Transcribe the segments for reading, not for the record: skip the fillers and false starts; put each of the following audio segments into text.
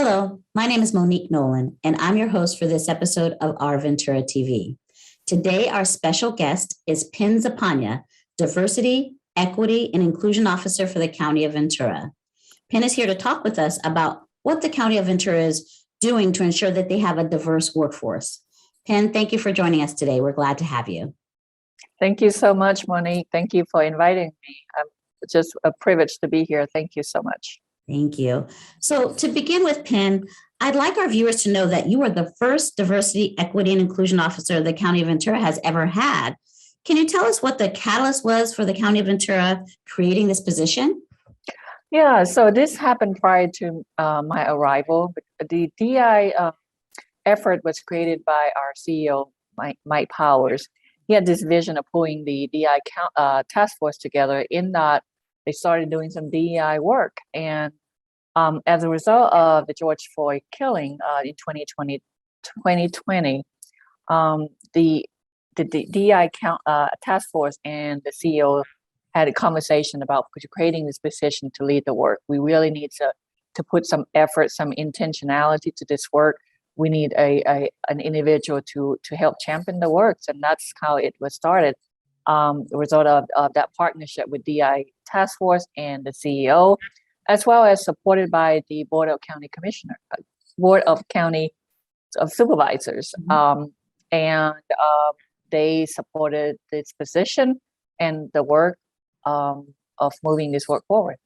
Hello, my name is Monique Nowlin, and I'm your host for this episode of Our Ventura TV. Today, our special guest is Phin Xaypanga, Diversity, Equity, and Inclusion Officer for the County of Ventura. Phin is here to talk with us about what the County of Ventura is doing to ensure that they have a diverse workforce. Phin, thank you for joining us today. We're glad to have you. Thank you so much, Monique. Thank you for inviting me. It's just a privilege to be here. Thank you so much. Thank you. So to begin with, Phin, I'd like our viewers to know that you are the first Diversity, Equity, and Inclusion Officer the County of Ventura has ever had. Can you tell us what the catalyst was for the County of Ventura creating this position? Yeah, so this happened prior to my arrival. The DI effort was created by our CEO, Mike Powers. He had this vision of pulling the DI task force together. In that, they started doing some DEI work. And as a result of the George Floyd killing in 2020, the DEI task force and the CEO had a conversation about creating this position to lead the work. We really need to put some effort, some intentionality to this work. We need an individual to help champion the works, and that's how it was started. The result of that partnership with DI Task Force and the CEO, as well as supported by the Board of County Supervisors. And they supported this position and the work of moving this work forward.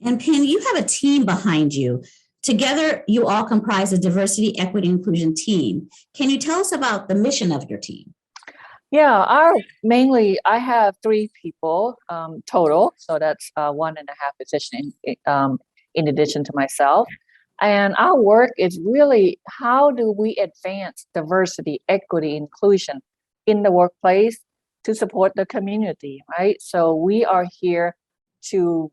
And Phin, you have a team behind you. Together, you all comprise a diversity, equity, inclusion team. Can you tell us about the mission of your team? Yeah, I have 3 people total, so that's 1.5 position in addition to myself. And our work is really, how do we advance diversity, equity, inclusion in the workplace to support the community, right? So we are here to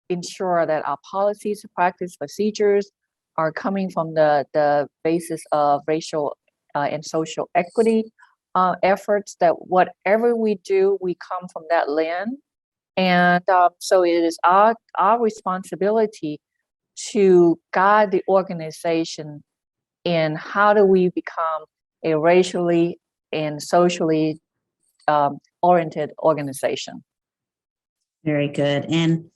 ensure that our policies, practice, procedures are coming from the basis of racial and social equity efforts, that whatever we do, we come from that lens. And so it is our responsibility to guide the organization in how do we become a racially and socially oriented organization. Very good. And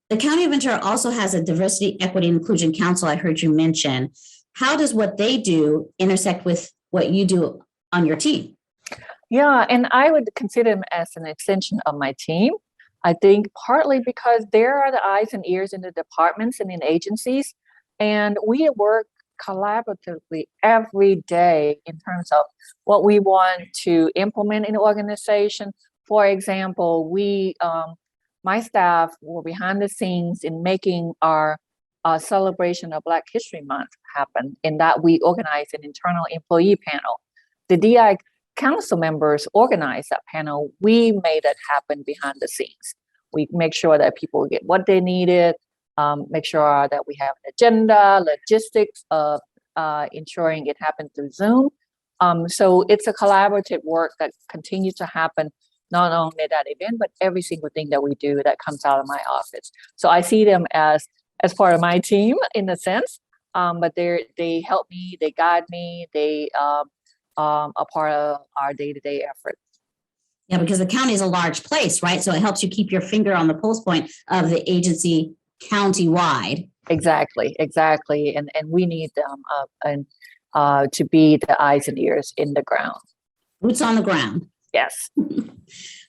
the County of Ventura also has a Diversity, Equity, and Inclusion Council I heard you mention. How does what they do intersect with what you do on your team? Yeah, and I would consider them as an extension of my team. I think partly because there are the eyes and ears in the departments and in agencies, and we work collaboratively every day in terms of what we want to implement in the organization. For example, my staff were behind the scenes in making our celebration of Black History Month happen, in that we organized an internal employee panel. The DI council members organized that panel. We made it happen behind the scenes. We make sure that people get what they needed, make sure that we have an agenda, logistics of ensuring it happens through Zoom. So it's a collaborative work that continues to happen, not only at that event, but every single thing that we do that comes out of my office. So I see them as part of my team in a sense, but they help me, they guide me, they a part of our day-to-day efforts. Yeah, because the county is a large place, right? So it helps you keep your finger on the pulse point of the agency county-wide. Exactly. And we need them to be the eyes and ears in the ground. Boots on the ground. Yes.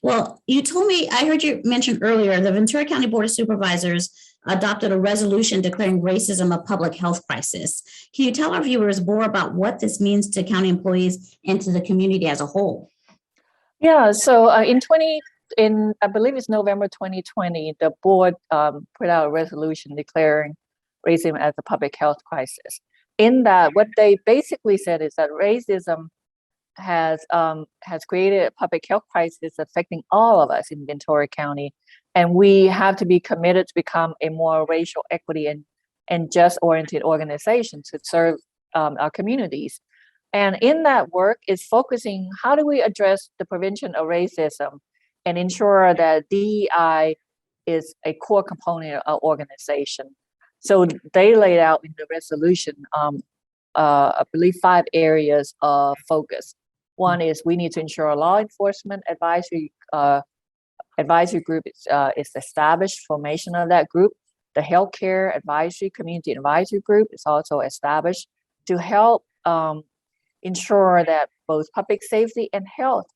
Well, you told me, I heard you mention earlier, the Ventura County Board of Supervisors adopted a resolution declaring racism a public health crisis. Can you tell our viewers more about what this means to county employees and to the community as a whole? Yeah, so I believe it's November 2020, the board put out a resolution declaring racism as a public health crisis. In that, what they basically said is that racism has created a public health crisis affecting all of us in Ventura County, and we have to be committed to become a more racial equity and just oriented organization to serve our communities. And in that work is focusing, how do we address the prevention of racism and ensure that DEI is a core component of our organization. So they laid out in the resolution, I believe, 5 areas of focus. One is we need to ensure a law enforcement advisory group is established, formation of that group. The healthcare advisory, community advisory group is also established to help ensure that both public safety and health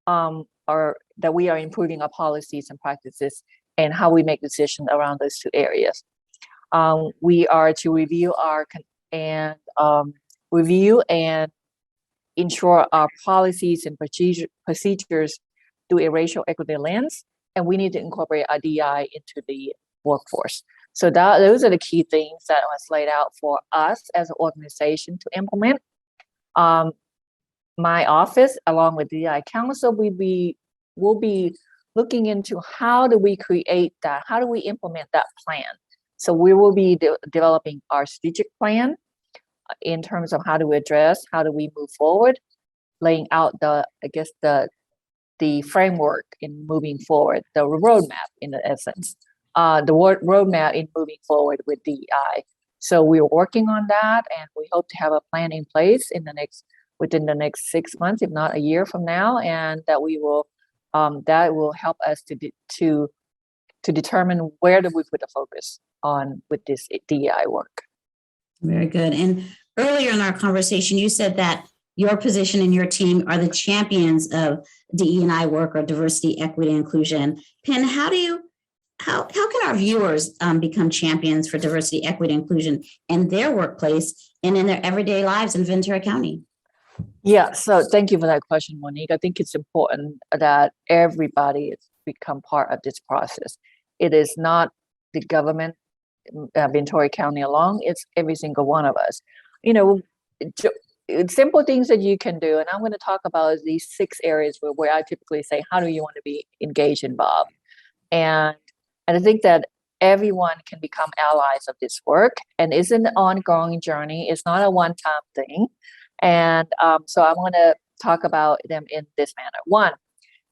that we are improving our policies and practices and how we make decisions around those 2 areas. We are to review and ensure our policies and procedures through a racial equity lens, and we need to incorporate our DEI into the workforce. So those are the key things that was laid out for us as an organization to implement. My office, along with DEI Council, will be looking into how do we create that, how do we implement that plan. So we will be developing our strategic plan in terms of how do we address, how do we move forward, laying out the framework in moving forward, the roadmap in essence, the roadmap in moving forward with DEI. So we're working on that, and we hope to have a plan in place within the next 6 months, if not a year from now, and that will help us to determine where do we put the focus on with this DEI work. Very good. And earlier in our conversation, you said that your position and your team are the champions of DE&I work, or diversity, equity, and inclusion. Phin, how can our viewers become champions for diversity, equity, and inclusion in their workplace and in their everyday lives in Ventura County? Yeah, so thank you for that question, Monique. I think it's important that everybody become part of this process. It is not the government, Ventura County alone, it's every single one of us. Simple things that you can do, and I'm going to talk about these 6 areas where I typically say, how do you want to be engaged, involved? And I think that everyone can become allies of this work, and it's an ongoing journey. It's not a one-time thing. And so I want to talk about them in this manner. One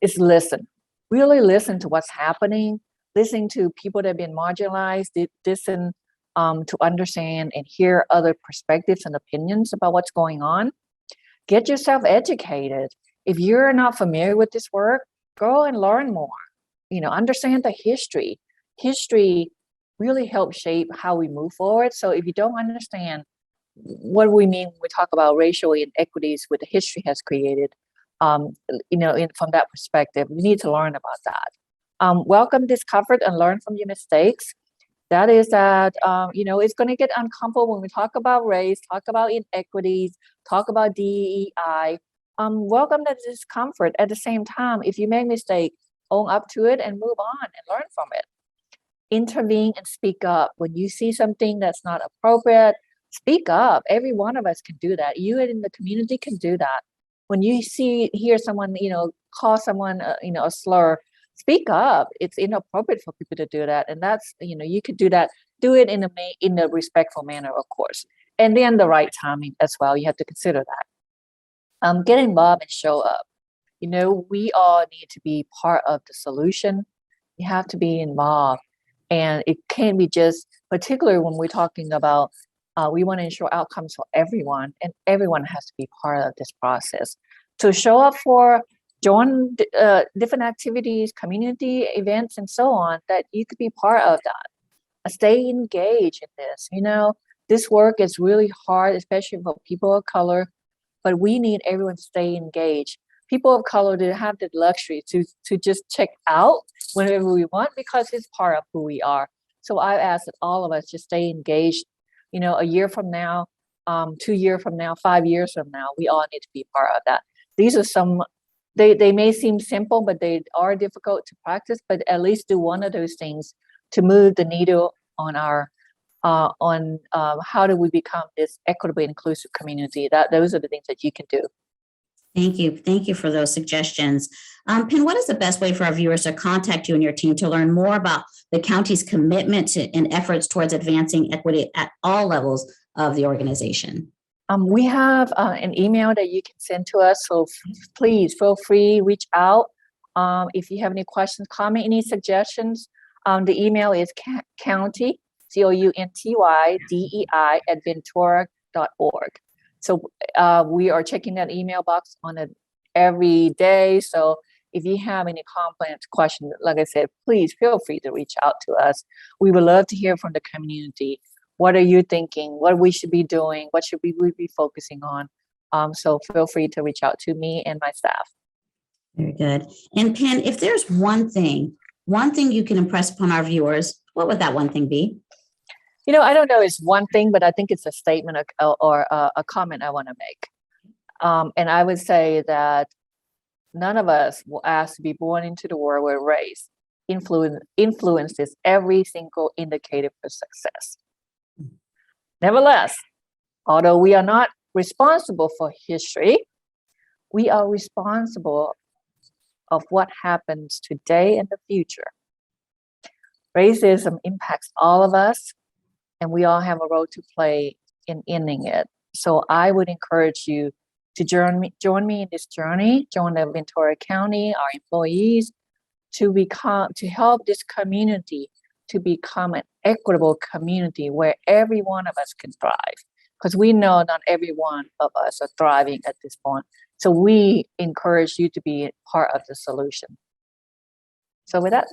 is listen. Really listen to what's happening, listening to people that have been marginalized, listen to understand and hear other perspectives and opinions about what's going on. Get yourself educated. If you're not familiar with this work, go and learn more. Understand the history. History really helps shape how we move forward. So if you don't understand what we mean when we talk about racial inequities, what the history has created, from that perspective, we need to learn about that. Welcome discomfort and learn from your mistakes. That is that, it's going to get uncomfortable when we talk about race, talk about inequities, talk about DEI. Welcome that discomfort. At the same time, if you make a mistake, own up to it and move on and learn from it. Intervene and speak up. When you see something that's not appropriate, speak up. Every one of us can do that. You in the community can do that. When you hear someone, call someone, a slur, speak up. It's inappropriate for people to do that, and that's, you could do that. Do it in a respectful manner, of course, and then the right timing as well. You have to consider that. Get involved and show up. We all need to be part of the solution. You have to be involved, and it can't be just, particularly when we're talking about. We want to ensure outcomes for everyone, and everyone has to be part of this process. To show up join different activities, community events, and so on, that you could be part of that. Stay engaged in this. This work is really hard, especially for people of color, but we need everyone to stay engaged. People of color to have the luxury to just check out whenever we want, because it's part of who we are. So I ask that all of us just stay engaged. A year from now, 2 years from now, 5 years from now, we all need to be part of that. These are some, they may seem simple, but they are difficult to practice, but at least do one of those things to move the needle on how do we become this equitable, inclusive community. Those are the things that you can do. Thank you. Thank you for those suggestions. Phin, what is the best way for our viewers to contact you and your team to learn more about the county's commitment and efforts towards advancing equity at all levels of the organization? We have an email that you can send to us, so please feel free, reach out. If you have any questions, comment, any suggestions, the email is COUNTYDEI at Ventura.org. So we are checking that email box on it every day. So if you have any comments, questions, like I said, please feel free to reach out to us. We would love to hear from the community. What are you thinking? What we should be doing? What should we be focusing on? So feel free to reach out to me and my staff. Very good. And Phin, if there's one thing you can impress upon our viewers, what would that one thing be? I don't know it's one thing, but I think it's a statement or a comment I want to make. And I would say that none of us will ask to be born into the world where race influences every single indicator for success. Nevertheless, although we are not responsible for history, we are responsible of what happens today and the future. Racism impacts all of us, and we all have a role to play in ending it. So I would encourage you to join me in this journey, join the Ventura County, our employees, to help this community to become an equitable community where every one of us can thrive. Because we know not every one of us are thriving at this point. So we encourage you to be part of the solution. So with that,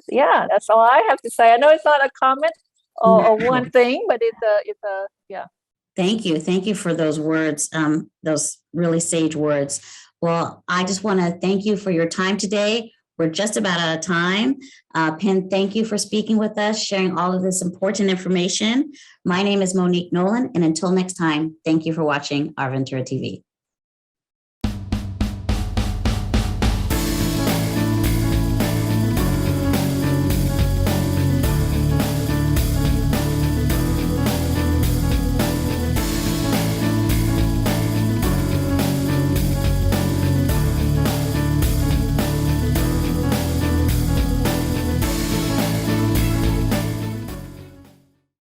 that's all I have to say. I know it's not a comment or one thing, but it's a. Thank you. Thank you for those words, those really sage words. Well, I just want to thank you for your time today. We're just about out of time. Phin, thank you for speaking with us, sharing all of this important information. My name is Monique Nowlin, and until next time, thank you for watching OurVentura TV.